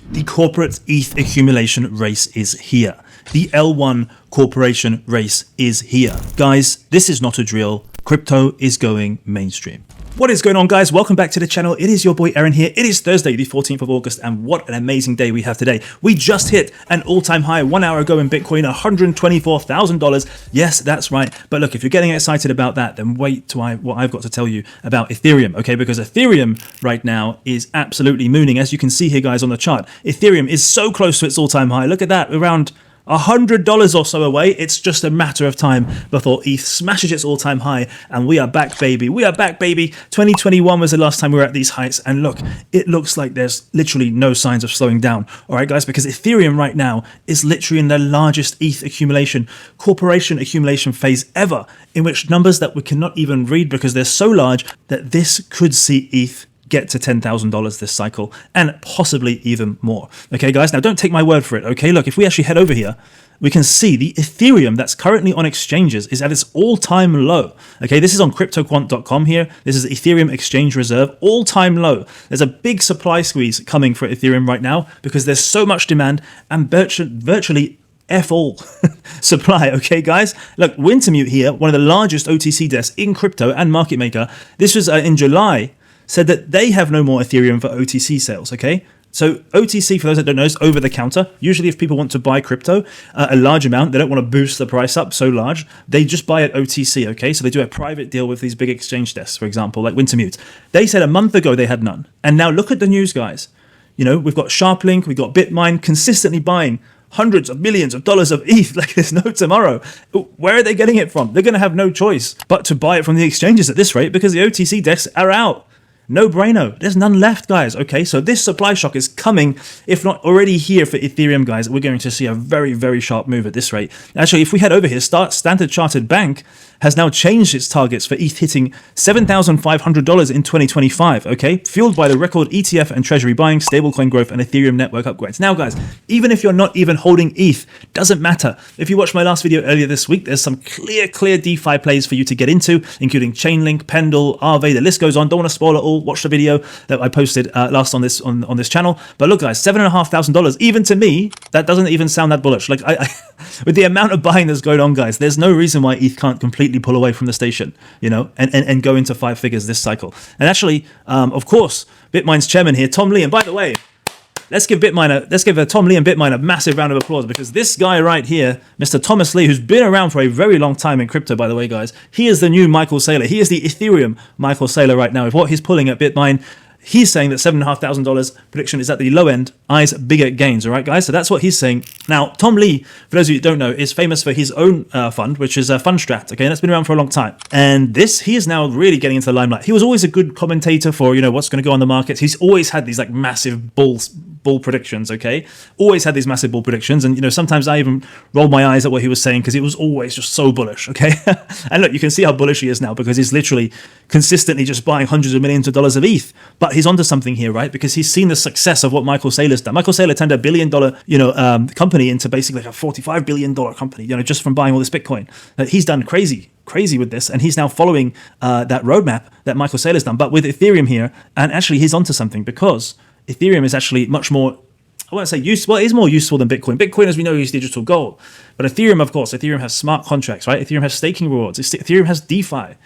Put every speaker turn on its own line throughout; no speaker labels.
The corporate ETH accumulation race is here. The L1 corporation race is here. Guys, this is not a drill. Crypto is going mainstream. What is going on, guys? Welcome back to the channel. It is your boy Aaron here. It is Thursday, the 14th of August, and what an amazing day we have today. We just hit an all-time high 1 hour ago in Bitcoin, $124,000. Yes, that's right. But look, if you're getting excited about that, then wait till what I've got to tell you about Ethereum, okay? Because Ethereum right now is absolutely mooning. As you can see here, guys, on the chart, Ethereum is so close to its all-time high. Look at that, around $100 or so away. It's just a matter of time before ETH smashes its all-time high, and we are back, baby. We are back, baby. 2021 was the last time we were at these heights, and look, it looks like there's literally no signs of slowing down. All right, guys, because Ethereum right now is literally in the largest ETH accumulation, corporation accumulation phase ever, in which numbers that we cannot even read because they're so large that this could see ETH get to $10,000 this cycle, and possibly even more. Okay, guys, now don't take my word for it, okay? Look, if we actually head over here, we can see the Ethereum that's currently on exchanges is at its all-time low. Okay, this is on CryptoQuant.com here. This is Ethereum Exchange Reserve, all-time low. There's a big supply squeeze coming for Ethereum right now because there's so much demand and virtually F all supply, okay, guys? Look, Winterminute here, one of the largest OTC desks in crypto and market maker. This was in July, said that they have no more Ethereum for OTC sales, okay? So OTC, for those that don't know, is over the counter. Usually if people want to buy crypto, a large amount, they don't want to boost the price up so large, they just buy it OTC, okay? So they do a private deal with these big exchange desks, for example, like Winterminute. They said a month ago they had none. And now look at the news, guys. You know, we've got Chainlink, we've got Bitmine consistently buying hundreds of millions of dollars of ETH like there's no tomorrow. Where are they getting it from? They're going to have no choice but to buy it from the exchanges at this rate because the OTC desks are out. No brainer. There's none left, guys. Okay, so this supply shock is coming, if not already here for Ethereum, guys. We're going to see a very, very sharp move at this rate. Actually, if we head over here, Standard Chartered Bank has now changed its targets for ETH hitting $7,500 in 2025, okay? Fueled by the record ETF and treasury buying, stablecoin growth, and Ethereum network upgrades. Now, guys, even if you're not even holding ETH, doesn't matter. If you watched my last video earlier this week, there's some clear DeFi plays for you to get into, including Chainlink, Pendle, Aave, the list goes on. Don't want to spoil it all. Watch the video that I posted last on this channel. But look, guys, $7,500, even to me, that doesn't even sound that bullish. Like, I with the amount of buying that's going on, guys, there's no reason why ETH can't completely pull away from the station, you know, and go into 5 figures this cycle. And actually, of course, Bitmine's chairman here, Tom Lee, and by the way, let's give Tom Lee and Bitmine a massive round of applause because this guy right here, Mr. Thomas Lee, who's been around for a very long time in crypto, by the way, guys, he is the new Michael Saylor. He is the Ethereum Michael Saylor right now. With what he's pulling at Bitmine, he's saying that $7,500 prediction is at the low end, eyes bigger gains, all right, guys? So that's what he's saying. Now, Tom Lee, for those of you who don't know, is famous for his own fund, which is Fundstrat, okay? And that's been around for a long time. And he is now really getting into the limelight. He was always a good commentator for, you know, what's going to go on the markets. He's always had these like massive bull predictions, okay? Always had these massive bull predictions. And, you know, sometimes I even rolled my eyes at what he was saying because it was always just so bullish, okay? And look, you can see how bullish he is now because he's literally consistently just buying hundreds of millions of dollars of ETH. But he's onto something here, right? Because he's seen the success of what Michael Saylor's done. Michael Saylor turned $1 billion, company into basically like a $45 billion company, you know, just from buying all this Bitcoin. He's done crazy with this, and he's now following that roadmap that Michael Saylor's done, but with Ethereum here, and actually he's onto something because Ethereum is actually much more, I won't say useful, well, it is more useful than Bitcoin. Bitcoin, as we know, is digital gold. But Ethereum, of course, Ethereum has smart contracts, right? Ethereum has staking rewards. Ethereum has DeFi.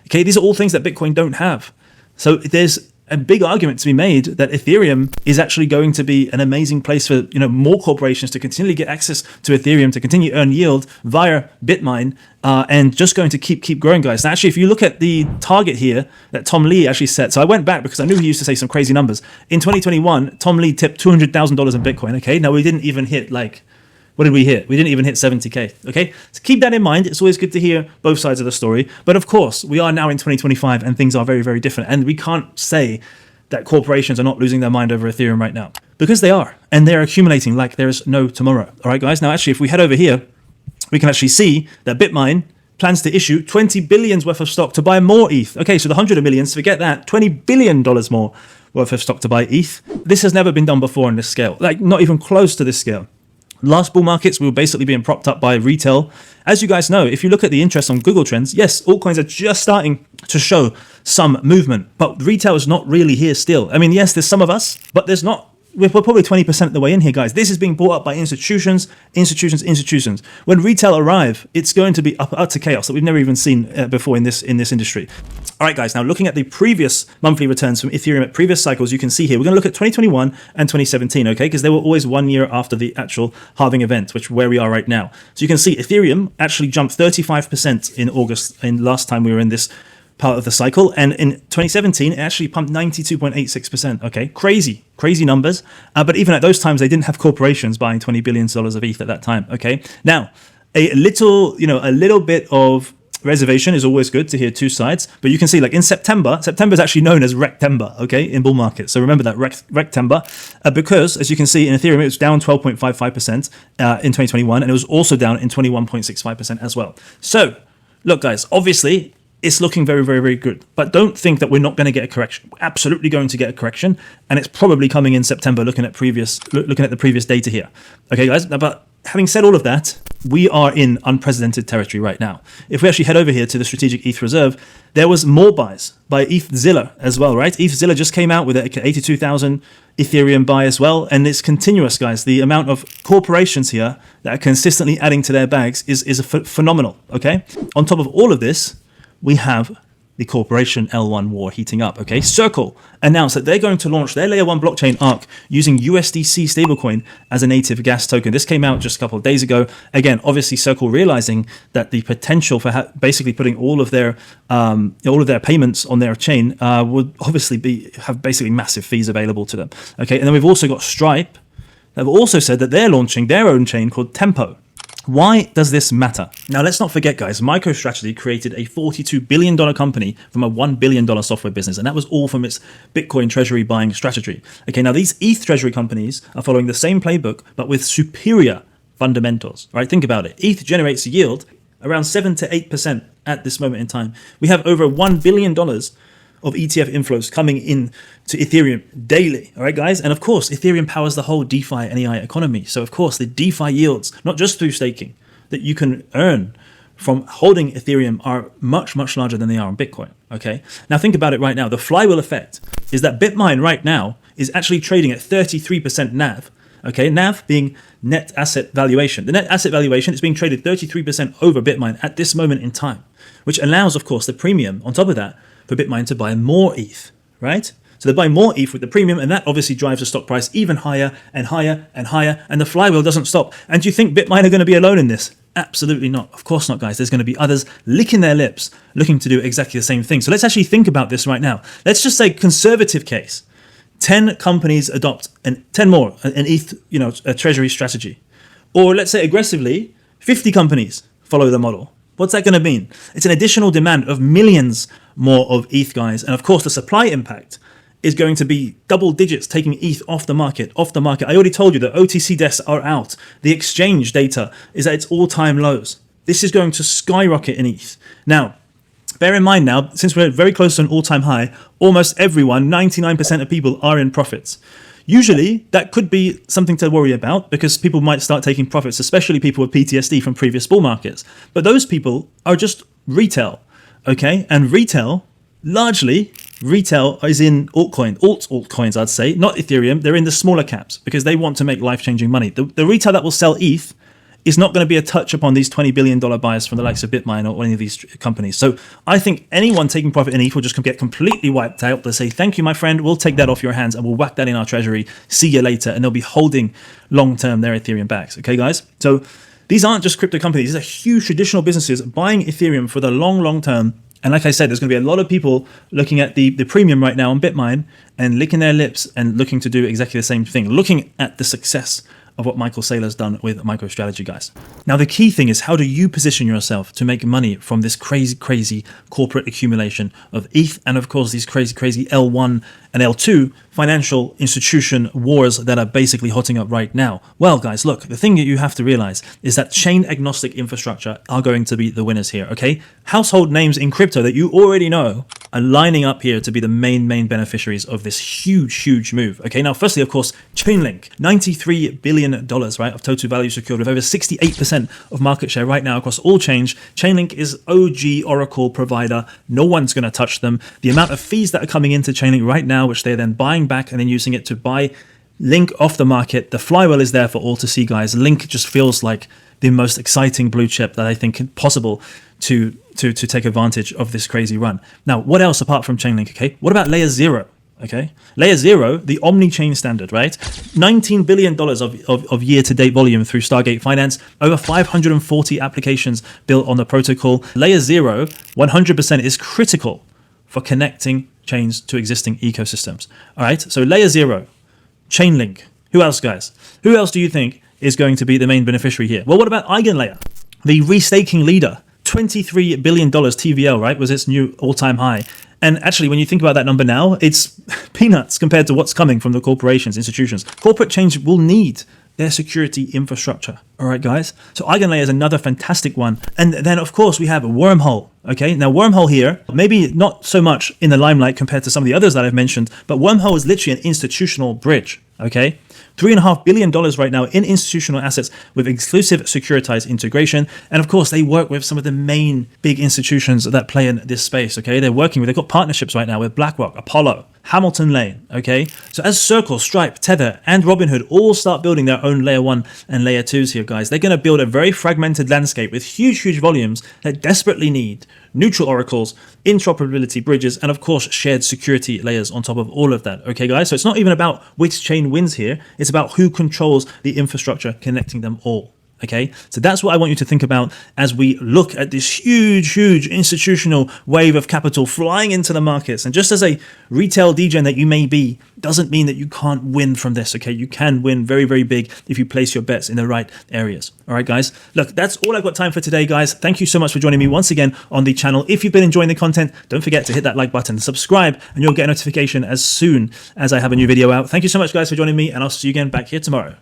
Okay, these are all things that Bitcoin don't have. So there's a big argument to be made that Ethereum is actually going to be an amazing place for, you know, more corporations to continually get access to Ethereum, to continue to earn yield via Bitmine, and just going to keep growing, guys. Now, actually, if you look at the target here that Tom Lee actually set, so I went back because I knew he used to say some crazy numbers. In 2021, Tom Lee tipped $200,000 in Bitcoin, okay? Now, we didn't even hit what did we hit? We didn't even hit 70K, okay? So keep that in mind. It's always good to hear both sides of the story. But of course, we are now in 2025 and things are very, very different. And we can't say that corporations are not losing their mind over Ethereum right now because they are. And they're accumulating like there is no tomorrow. All right, guys? Now, actually, if we head over here, we can actually see that Bitmine plans to issue $20 billion worth of stock to buy more ETH. Okay, so the 100 millions, forget that, $20 billion more worth of stock to buy ETH. This has never been done before on this scale, like not even close to this scale. Last bull markets, we were basically being propped up by retail. As you guys know, if you look at the interest on Google Trends, yes, altcoins are just starting to show some movement, but retail is not really here still. I mean, yes, there's some of us, but there's not we're probably 20% of the way in here, guys. This is being bought up by institutions. When retail arrive, it's going to be up to chaos that we've never even seen before in this industry. All right, guys, now looking at the previous monthly returns from Ethereum at previous cycles, you can see here, we're going to look at 2021 and 2017, okay, because they were always 1 year after the actual halving event, which where we are right now. So you can see Ethereum actually jumped 35% in August, in last time we were in this part of the cycle, and in 2017 it actually pumped 92.86%. Okay, crazy numbers, but even at those times they didn't have corporations buying $20 billion of ETH at that time. Okay, now a little bit of reservation is always good to hear two sides, but you can see like in September is actually known as Rectember, okay, in bull market. So remember that Rectember, because as you can see in Ethereum, it was down 12.55% in 2021, and it was also down in 21.65% as well. So look, guys, obviously it's looking very, very, very good, but don't think that we're not going to get a correction. We're absolutely going to get a correction, and it's probably coming in September. Looking at the previous data here, okay, guys. But having said all of that, we are in unprecedented territory right now. If we actually head over here to the strategic ETH reserve, there was more buys by ETHZilla as well, right? ETHZilla just came out with an 82,000 Ethereum buy as well, and it's continuous, guys. The amount of corporations here that are consistently adding to their bags is phenomenal, okay? On top of all of this, we have the corporation L1 war heating up, okay? Circle announced that they're going to launch their layer 1 blockchain ARC using USDC stablecoin as a native gas token. This came out just a couple of days ago. Again, obviously Circle realizing that the potential for basically putting all of their payments on their chain would obviously have basically massive fees available to them, okay? And then we've also got Stripe that have also said that they're launching their own chain called Tempo. Why does this matter? Now, let's not forget, guys, MicroStrategy created a $42 billion company from a $1 billion software business, and that was all from its Bitcoin treasury buying strategy. Okay, now these ETH treasury companies are following the same playbook, but with superior fundamentals, right? Think about it. ETH generates yield around 7 to 8% at this moment in time. We have over $1 billion of ETF inflows coming in to Ethereum daily. All right, guys. And of course, Ethereum powers the whole DeFi and AI economy. So of course, the DeFi yields, not just through staking, that you can earn from holding Ethereum are much, much larger than they are on Bitcoin. Okay. Now think about it right now. The flywheel effect is that Bitmine right now is actually trading at 33% NAV. Okay. NAV being net asset valuation. The net asset valuation is being traded 33% over Bitmine at this moment in time, which allows, of course, the premium on top of that for Bitmine to buy more ETH, right? So they buy more ETH with the premium, and that obviously drives the stock price even higher and higher and higher, and the flywheel doesn't stop. And do you think Bitmine are going to be alone in this? Absolutely not. Of course not, guys. There's going to be others licking their lips, looking to do exactly the same thing. So let's actually think about this right now. Let's just say conservative case. 10 companies adopt, and 10 more, an ETH, a treasury strategy. Or let's say aggressively, 50 companies follow the model. What's that going to mean? It's an additional demand of millions more of ETH, guys. And of course, the supply impact is going to be double digits, taking ETH off the market. I already told you that OTC desks are out. The exchange data is at its all-time lows. This is going to skyrocket in ETH. Now, bear in mind now, since we're very close to an all-time high, almost everyone, 99% of people are in profits. Usually, that could be something to worry about because people might start taking profits, especially people with PTSD from previous bull markets. But those people are just retail, okay? And largely, retail is in altcoins, I'd say, not Ethereum. They're in the smaller caps because they want to make life-changing money. The retail that will sell ETH is not going to be a touch upon these $20 billion buys from the likes of Bitmine or any of these companies. So I think anyone taking profit in ETH will just get completely wiped out. They'll say, thank you, my friend. We'll take that off your hands and we'll whack that in our treasury. See you later. And they'll be holding long-term their Ethereum bags. Okay, guys? So these aren't just crypto companies. These are huge traditional businesses buying Ethereum for the long term. And like I said, there's going to be a lot of people looking at the premium right now on Bitmine and licking their lips and looking to do exactly the same thing, looking at the success of what Michael Saylor's done with MicroStrategy, guys. Now, the key thing is, how do you position yourself to make money from this crazy corporate accumulation of ETH and, of course, these crazy L1 and L2 financial institution wars that are basically hotting up right now? Well, guys, look, the thing that you have to realize is that chain agnostic infrastructure are going to be the winners here, okay? Household names in crypto that you already know are lining up here to be the main beneficiaries of this huge move. Okay, now firstly, of course, Chainlink, $93 billion, right, of total value secured with over 68% of market share right now across all chains. Chainlink is OG Oracle provider. No one's going to touch them. The amount of fees that are coming into Chainlink right now, which they're then buying back and then using it to buy Link off the market. The flywheel is there for all to see, guys. Link just feels like the most exciting blue chip that I think possible to take advantage of this crazy run. Now, what else apart from Chainlink? Okay, what about LayerZero? Okay, LayerZero, the omni-chain standard, right? $19 billion of year-to-date volume through Stargate Finance, over 540 applications built on the protocol. LayerZero 100% is critical for connecting chains to existing ecosystems. All right, so LayerZero, Chainlink. Who else, guys? Who else do you think is going to be the main beneficiary here? Well, what about EigenLayer, the restaking leader? $23 billion TVL, right, was its new all-time high. And actually, when you think about that number now, it's peanuts compared to what's coming from the corporations, institutions. Corporate change will need their security infrastructure. All right, guys. So EigenLayer is another fantastic one. And then, of course, we have Wormhole. Okay, now Wormhole here, maybe not so much in the limelight compared to some of the others that I've mentioned, but Wormhole is literally an institutional bridge. Okay, $3.5 billion right now in institutional assets with exclusive securitized integration. And of course, they work with some of the main big institutions that play in this space. Okay, they've got partnerships right now with BlackRock, Apollo, Hamilton Lane. Okay, so as Circle, Stripe, Tether, and Robinhood all start building their own layer 1 and layer 2s here, guys, they're going to build a very fragmented landscape with huge volumes that desperately need neutral oracles, interoperability bridges, and of course shared security layers on top of all of that. Okay, guys, so it's not even about which chain wins here, it's about who controls the infrastructure connecting them all. Okay, so that's what I want you to think about as we look at this huge institutional wave of capital flying into the markets. And just as a retail degen that you may be, doesn't mean that you can't win from this. Okay, you can win very big if you place your bets in the right areas. All right, guys, look, that's all I've got time for today, guys. Thank you so much for joining me once again on the channel. If you've been enjoying the content, don't forget to hit that like button, subscribe, and you'll get a notification as soon as I have a new video out. Thank you so much, guys, for joining me, and I'll see you again back here tomorrow.